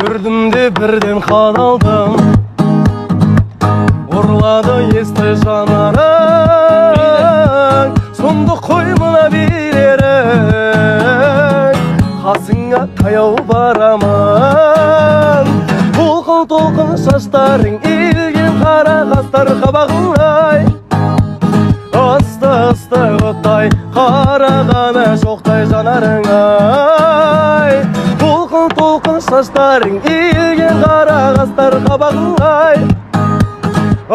Gördüm de birden kadaldım, uğurladı esті janarың. Сұмдық қоймына беререк, қасыңа таяу барамын. Толқын шаштарың иілген қара қастар қабағыңай, ысты оттай қарағаны шоқтай жанарыңай. Толқын шаштарың иілген қара қастар қабағыңай,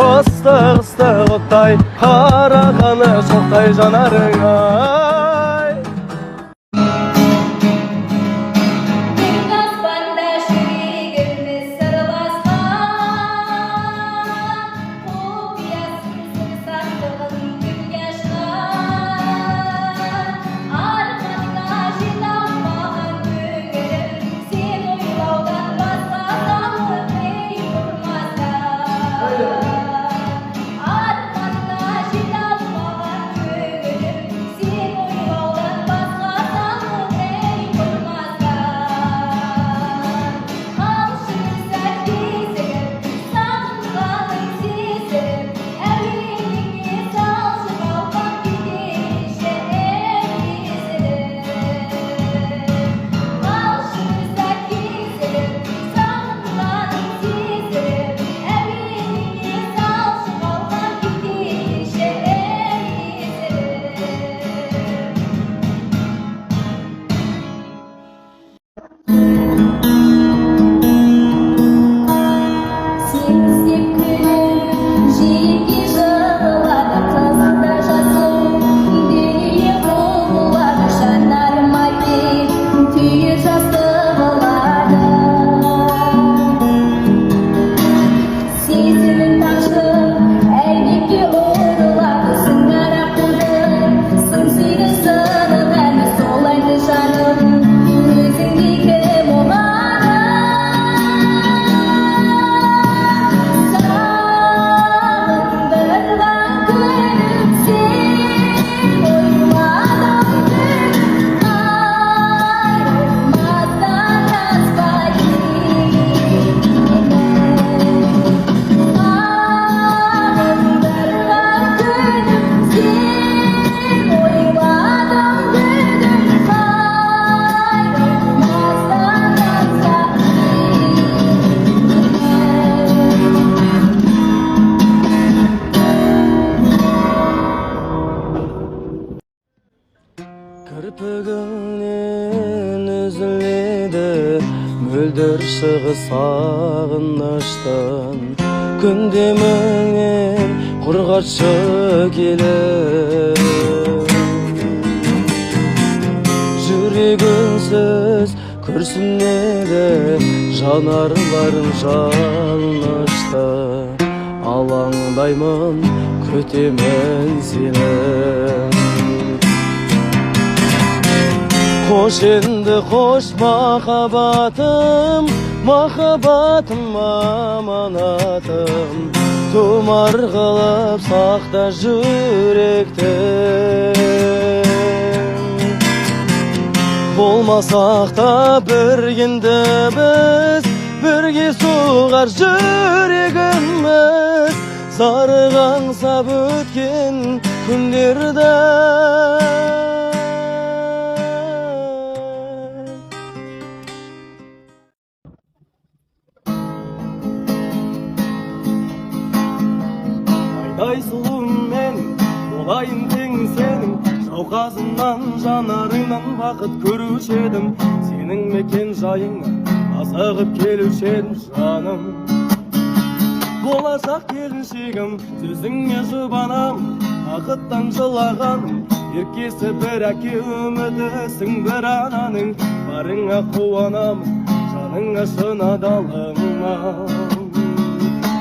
ысты оттай қарағаны шоқтай жанарыңай. Kirpigingden üzüledi mөлдір шығыс сағыныштан. Күндеміңнен құрғатшы келіп, жүрегінсіз күрсінеді жанарларым жалынышты. Алаңдаймын, күтемін сені. Қош енді қош махаббатым, махаббатым аманатым. Тұмар қылып сақта жүректі. Болмасақ та біргенді біз, бірге соғар жүрегіміз. Зарыған сап өткен күндерді Ай сұлуым мен, болайын тең сенің, жауқазынан жанарыңнан бақыт көруші едім. Сенің мекен жайыңа асығып келуші едім жаным. Болашақ келіншегім, сөзіңе жұбанам, бақыттан жылағаным. Еркесі бір әке, үмітісің бір ананың. Барыңа қуанамын, жаныңа шын адалыма.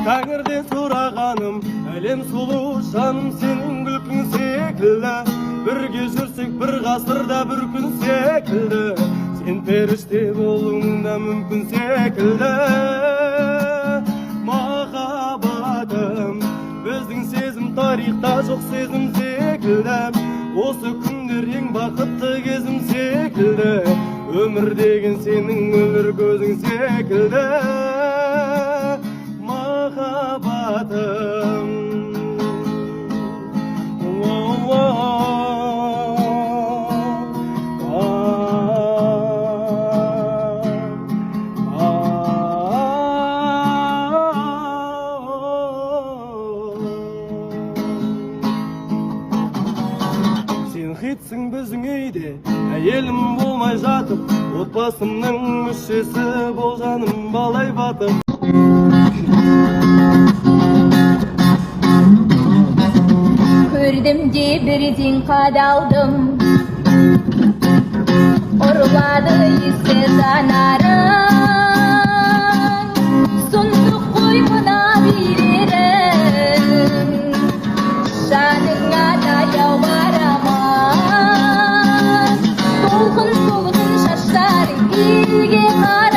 Тәңірден сұрағаным, әлем сұлу жаным сенің күлкің секілді. Бірге жүрсек бір ғасырда бір күн секілді. Сен періште болуың да мүмкін секілді. Махаббатым, біздің сезім тарихта жоқ сезім секілді. Осы күндер ең бақытты кезім секілді. Ömür degen senin ömür gözün sekildi Mahabatım Sen hitsin bizim uyda Әйелім болмай жатып Отбасымның мүшесі болғаным балай батып Көрдім де бірден қадалдым Ұрлады есі жанарың Сұмдық қой мына берерің Жаныңа таяу барамын Солғын шаштарың елге қара